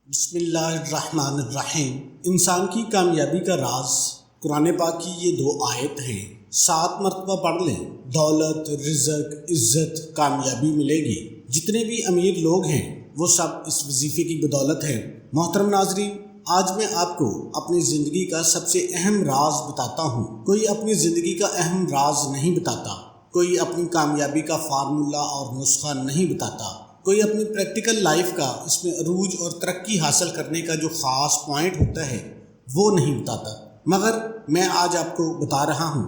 بسم اللہ الرحمن الرحیم۔ انسان کی کامیابی کا راز قرآن پاک کی یہ 2 آیت ہیں، 7 مرتبہ پڑھ لیں، دولت، رزق، عزت، کامیابی ملے گی۔ جتنے بھی امیر لوگ ہیں وہ سب اس وظیفے کی بدولت ہیں۔ محترم ناظرین، آج میں آپ کو اپنی زندگی کا سب سے اہم راز بتاتا ہوں۔ کوئی اپنی زندگی کا اہم راز نہیں بتاتا، کوئی اپنی کامیابی کا فارمولہ اور نسخہ نہیں بتاتا، کوئی اپنی پریکٹیکل لائف کا اس میں عروج اور ترقی حاصل کرنے کا جو خاص پوائنٹ ہوتا ہے وہ نہیں بتاتا، مگر میں آج آپ کو بتا رہا ہوں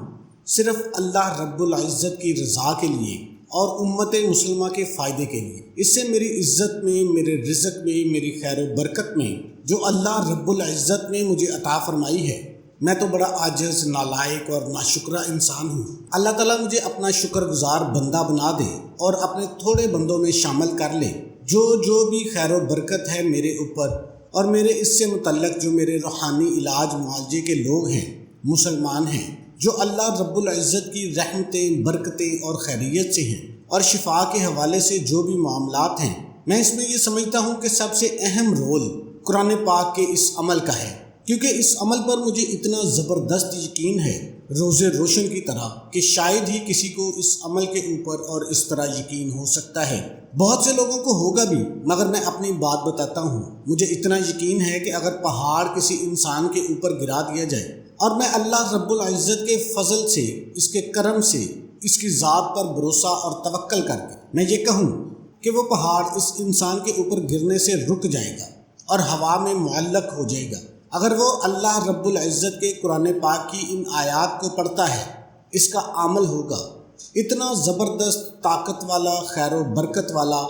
صرف اللہ رب العزت کی رضا کے لیے اور امت مسلمہ کے فائدے کے لیے۔ اس سے میری عزت میں، میرے رزق میں، میری خیر و برکت میں جو اللہ رب العزت نے مجھے عطا فرمائی ہے، میں تو بڑا عاجز، نالائق اور ناشکرہ انسان ہوں۔ اللہ تعالیٰ مجھے اپنا شکر گزار بندہ بنا دے اور اپنے تھوڑے بندوں میں شامل کر لے جو بھی خیر و برکت ہے میرے اوپر اور میرے اس سے متعلق جو میرے روحانی علاج معالجے کے لوگ ہیں، مسلمان ہیں، جو اللہ رب العزت کی رحمتیں، برکتیں اور خیریت سے ہیں اور شفا کے حوالے سے جو بھی معاملات ہیں، میں اس میں یہ سمجھتا ہوں کہ سب سے اہم رول قرآن پاک کے اس عمل کا ہے، کیونکہ اس عمل پر مجھے اتنا زبردست یقین ہے روز روشن کی طرح کہ شاید ہی کسی کو اس عمل کے اوپر اور اس طرح یقین ہو سکتا ہے۔ بہت سے لوگوں کو ہوگا بھی، مگر میں اپنی بات بتاتا ہوں۔ مجھے اتنا یقین ہے کہ اگر پہاڑ کسی انسان کے اوپر گرا دیا جائے اور میں اللہ رب العزت کے فضل سے، اس کے کرم سے، اس کی ذات پر بھروسہ اور توکل کر کے میں یہ کہوں کہ وہ پہاڑ اس انسان کے اوپر گرنے سے رک جائے گا اور ہوا میں معلق ہو جائے گا، اگر وہ اللہ رب العزت کے قرآن پاک کی ان آیات کو پڑھتا ہے، اس کا عمل ہوگا۔ اتنا زبردست، طاقت والا، خیر و برکت والا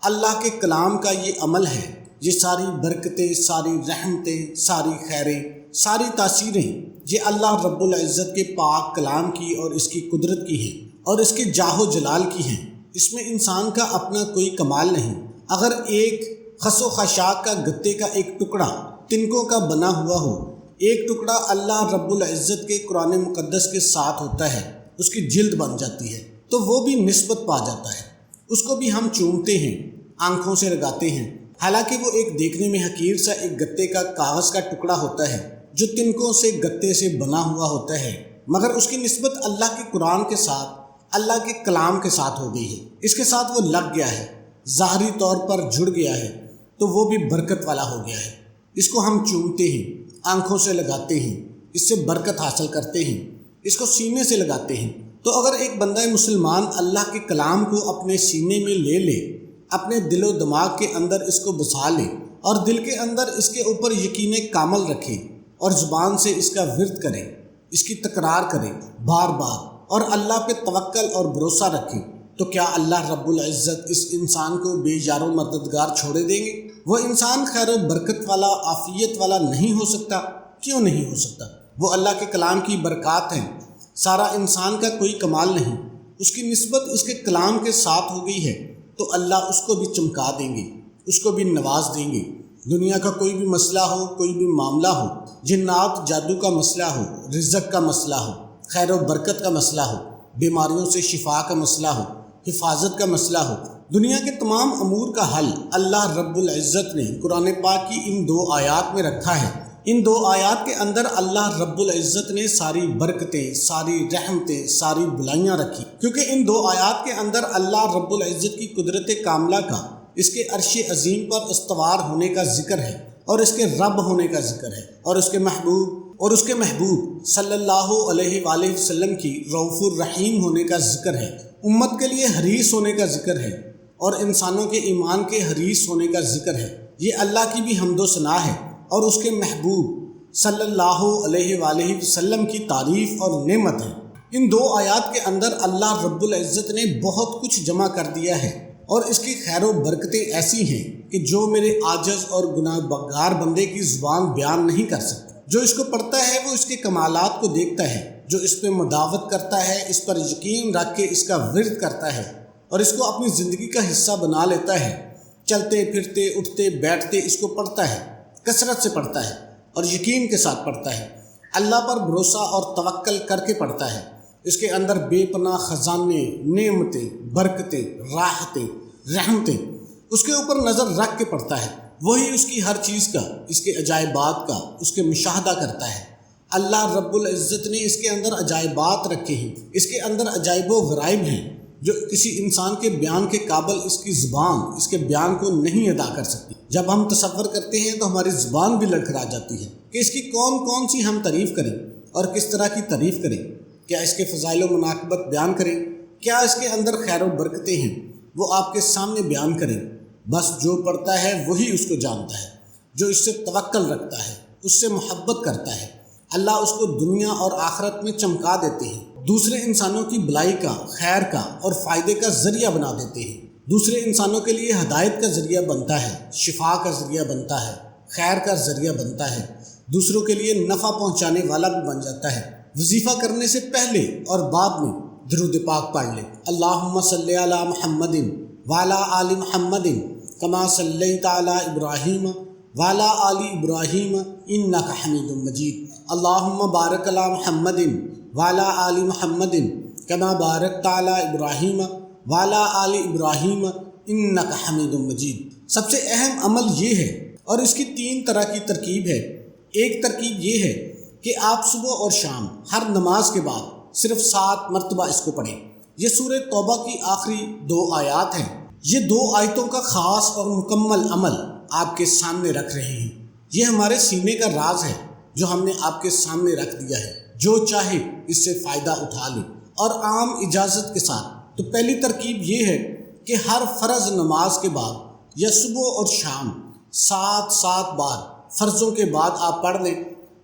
اللہ کے کلام کا یہ عمل ہے۔ یہ ساری برکتیں، ساری رحمتیں، ساری خیریں، ساری تاثیریں یہ اللہ رب العزت کے پاک کلام کی اور اس کی قدرت کی ہیں اور اس کے جاہ و جلال کی ہیں۔ اس میں انسان کا اپنا کوئی کمال نہیں۔ اگر ایک خس و خاشاک کا گتے کا ایک ٹکڑا تنکوں کا بنا ہوا ہو، ایک ٹکڑا اللہ رب العزت کے قرآن مقدس کے ساتھ ہوتا ہے، اس کی جلد بن جاتی ہے تو وہ بھی نسبت پا جاتا ہے، اس کو بھی ہم چومتے ہیں، آنکھوں سے لگاتے ہیں، حالانکہ وہ ایک دیکھنے میں حقیر سا ایک گتے کا کاغذ کا ٹکڑا ہوتا ہے جو تنکوں سے، گتے سے بنا ہوا ہوتا ہے، مگر اس کی نسبت اللہ کے قرآن کے ساتھ، اللہ کے کلام کے ساتھ ہو گئی ہے۔ اس کے ساتھ وہ لگ گیا ہے، ظاہری طور پر جڑ گیا ہے تو وہ بھی برکت والا ہو گیا ہے۔ اس کو ہم چومتے ہیں، آنکھوں سے لگاتے ہیں، اس سے برکت حاصل کرتے ہیں، اس کو سینے سے لگاتے ہیں۔ تو اگر ایک بندہ مسلمان اللہ کے کلام کو اپنے سینے میں لے لے، اپنے دل و دماغ کے اندر اس کو بسا لے اور دل کے اندر اس کے اوپر یقین کامل رکھے اور زبان سے اس کا ورد کرے، اس کی تکرار کرے بار بار اور اللہ پہ توکل اور بھروسہ رکھے، تو کیا اللہ رب العزت اس انسان کو بے یار و مددگار چھوڑے دیں گے؟ وہ انسان خیر و برکت والا، عافیت والا نہیں ہو سکتا؟ کیوں نہیں ہو سکتا؟ وہ اللہ کے کلام کی برکات ہیں۔ سارا انسان کا کوئی کمال نہیں، اس کی نسبت اس کے کلام کے ساتھ ہو گئی ہے تو اللہ اس کو بھی چمکا دیں گے، اس کو بھی نواز دیں گے۔ دنیا کا کوئی بھی مسئلہ ہو، کوئی بھی معاملہ ہو، جنات جادو کا مسئلہ ہو، رزق کا مسئلہ ہو، خیر و برکت کا مسئلہ ہو، بیماریوں سے شفا کا مسئلہ ہو، حفاظت کا مسئلہ ہو، دنیا کے تمام امور کا حل اللہ رب العزت نے قرآن پاک کی ان 2 آیات میں رکھا ہے۔ ان 2 آیات کے اندر اللہ رب العزت نے ساری برکتیں، ساری رحمتیں، ساری بلائیاں رکھی، کیونکہ ان 2 آیات کے اندر اللہ رب العزت کی قدرت کاملہ کا، اس کے عرش عظیم پر استوار ہونے کا ذکر ہے اور اس کے رب ہونے کا ذکر ہے اور اس کے محبوب صلی اللہ علیہ وآلہ وسلم کی رؤوف الرحیم ہونے کا ذکر ہے، امت کے لیے حریص ہونے کا ذکر ہے اور انسانوں کے ایمان کے حریص ہونے کا ذکر ہے۔ یہ اللہ کی بھی حمد و ثنا ہے اور اس کے محبوب صلی اللہ علیہ وآلہ وسلم کی تعریف اور نعمت ہے۔ ان 2 آیات کے اندر اللہ رب العزت نے بہت کچھ جمع کر دیا ہے اور اس کی خیر و برکتیں ایسی ہیں کہ جو میرے عاجز اور گناہ گار بندے کی زبان بیان نہیں کر سکتا۔ جو اس کو پڑھتا ہے وہ اس کے کمالات کو دیکھتا ہے، جو اس پہ مداوت کرتا ہے، اس پر یقین رکھ کے اس کا ورد کرتا ہے اور اس کو اپنی زندگی کا حصہ بنا لیتا ہے، چلتے پھرتے، اٹھتے بیٹھتے اس کو پڑھتا ہے، کثرت سے پڑھتا ہے اور یقین کے ساتھ پڑھتا ہے، اللہ پر بھروسہ اور توکل کر کے پڑھتا ہے، اس کے اندر بے پناہ خزانے، نعمتیں، برکتیں، راحتیں، رحمتیں اس کے اوپر نظر رکھ کے پڑھتا ہے، وہی اس کی ہر چیز کا، اس کے عجائبات کا، اس کے مشاہدہ کرتا ہے۔ اللہ رب العزت نے اس کے اندر عجائبات رکھے ہیں، اس کے اندر عجائب و غرائب ہیں جو کسی انسان کے بیان کے قابل اس کی زبان اس کے بیان کو نہیں ادا کر سکتی۔ جب ہم تصور کرتے ہیں تو ہماری زبان بھی لڑکھڑا جاتی ہے کہ اس کی کون کون سی ہم تعریف کریں اور کس طرح کی تعریف کریں۔ کیا اس کے فضائل و مناقبت بیان کریں؟ کیا اس کے اندر خیر و برکتیں ہیں وہ آپ کے سامنے بیان کریں؟ بس جو پڑھتا ہے وہی اس کو جانتا ہے، جو اس سے توکل رکھتا ہے، اس سے محبت کرتا ہے۔ اللہ اس کو دنیا اور آخرت میں چمکا دیتے ہیں، دوسرے انسانوں کی بھلائی کا، خیر کا اور فائدے کا ذریعہ بنا دیتے ہیں، دوسرے انسانوں کے لیے ہدایت کا ذریعہ بنتا ہے، شفا کا ذریعہ بنتا ہے، خیر کا ذریعہ بنتا ہے، دوسروں کے لیے نفع پہنچانے والا بھی بن جاتا ہے۔ وظیفہ کرنے سے پہلے اور بعد میں درود پاک پڑھ لیں۔ اللہم صلی علی محمد وعلی آل محمد کما صلیت علی ابراہیم وعلی آل ابراہیم انک حمید مجید۔ اللہم بارک علی محمد وعلی آل محمد کما بارکت علی ابراہیم وعلی آل ابراہیم انک حمید مجید۔ سب سے اہم عمل یہ ہے، اور اس کی 3 طرح کی ترکیب ہے۔ ایک ترکیب یہ ہے کہ آپ صبح اور شام ہر نماز کے بعد صرف 7 مرتبہ اس کو پڑھیں۔ یہ سورہ توبہ کی آخری 2 آیات ہیں۔ یہ 2 آیتوں کا خاص اور مکمل عمل آپ کے سامنے رکھ رہے ہیں۔ یہ ہمارے سینے کا راز ہے جو ہم نے آپ کے سامنے رکھ دیا ہے، جو چاہے اس سے فائدہ اٹھا لے اور عام اجازت کے ساتھ۔ تو پہلی ترکیب یہ ہے کہ ہر فرض نماز کے بعد یا صبح اور شام 7 بار فرضوں کے بعد آپ پڑھ لیں۔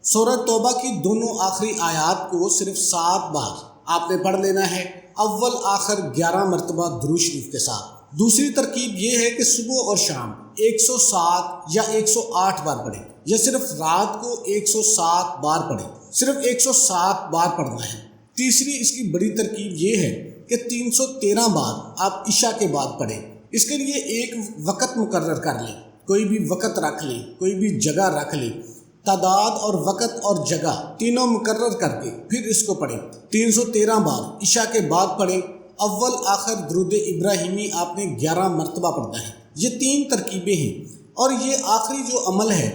سورہ توبہ کی دونوں آخری آیات کو صرف 7 بار آپ نے پڑھ لینا ہے، اول آخر 11 مرتبہ درود شریف کے ساتھ۔ دوسری ترکیب یہ ہے کہ صبح اور شام 107 یا 108 بار پڑھیں، یا صرف رات کو 107 بار پڑھیں، صرف 107 بار پڑھنا ہے۔ تیسری اس کی بڑی ترکیب یہ ہے کہ 313 بار آپ عشاء کے بعد پڑھیں۔ اس کے لیے ایک وقت مقرر کر لیں، کوئی بھی وقت رکھ لیں، کوئی بھی جگہ رکھ لیں، تعداد اور وقت اور جگہ تینوں مقرر کر کے پھر اس کو پڑھیں۔ 313 بار عشاء کے بعد پڑھیں۔ اول آخر درود ابراہیمی آپ نے 11 مرتبہ پڑھنا ہے۔ یہ 3 ترکیبیں ہیں، اور یہ آخری جو عمل ہے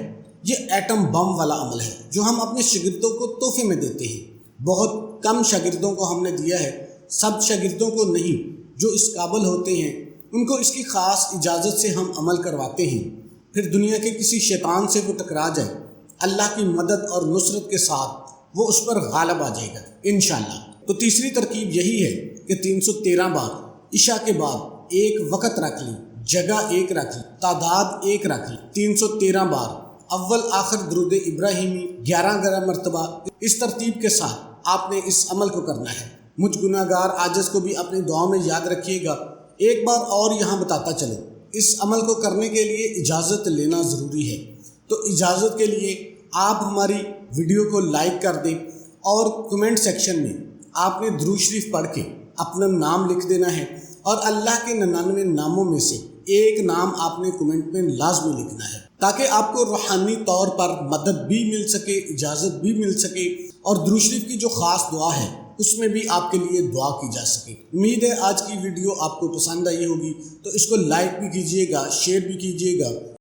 یہ ایٹم بم والا عمل ہے جو ہم اپنے شاگردوں کو تحفے میں دیتے ہیں۔ بہت کم شاگردوں کو ہم نے دیا ہے، سب شاگردوں کو نہیں۔ جو اس قابل ہوتے ہیں ان کو اس کی خاص اجازت سے ہم عمل کرواتے ہیں، پھر دنیا کے کسی شیطان سے وہ ٹکرا جائے، اللہ کی مدد اور نصرت کے ساتھ وہ اس پر غالب آ جائے گا انشاءاللہ۔ تو تیسری ترکیب یہی ہے کہ 313 بار عشاء کے بعد ایک وقت رکھ لیں، جگہ ایک رکھ لیں، تعداد ایک رکھ لیں۔ 313 بار اول آخر درود ابراہیمی 11 مرتبہ، اس ترتیب کے ساتھ آپ نے اس عمل کو کرنا ہے۔ مجھ گناہ گار عاجز کو بھی اپنی دعاؤں میں یاد رکھیے گا۔ ایک بار اور یہاں بتاتا چلوں، اس عمل کو کرنے کے لیے اجازت لینا ضروری ہے۔ تو اجازت کے لیے آپ ہماری ویڈیو کو لائک کر دیں، اور کمنٹ سیکشن میں آپ نے درود شریف پڑھ کے اپنا نام لکھ دینا ہے، اور اللہ کے 99 ناموں میں سے ایک نام آپ نے کمنٹ میں لازمی لکھنا ہے، تاکہ آپ کو روحانی طور پر مدد بھی مل سکے، اجازت بھی مل سکے، اور درود شریف کی جو خاص دعا ہے اس میں بھی آپ کے لیے دعا کی جا سکے۔ امید ہے آج کی ویڈیو آپ کو پسند آئی ہوگی، تو اس کو لائک بھی کیجیے گا، شیئر بھی کیجیے گا۔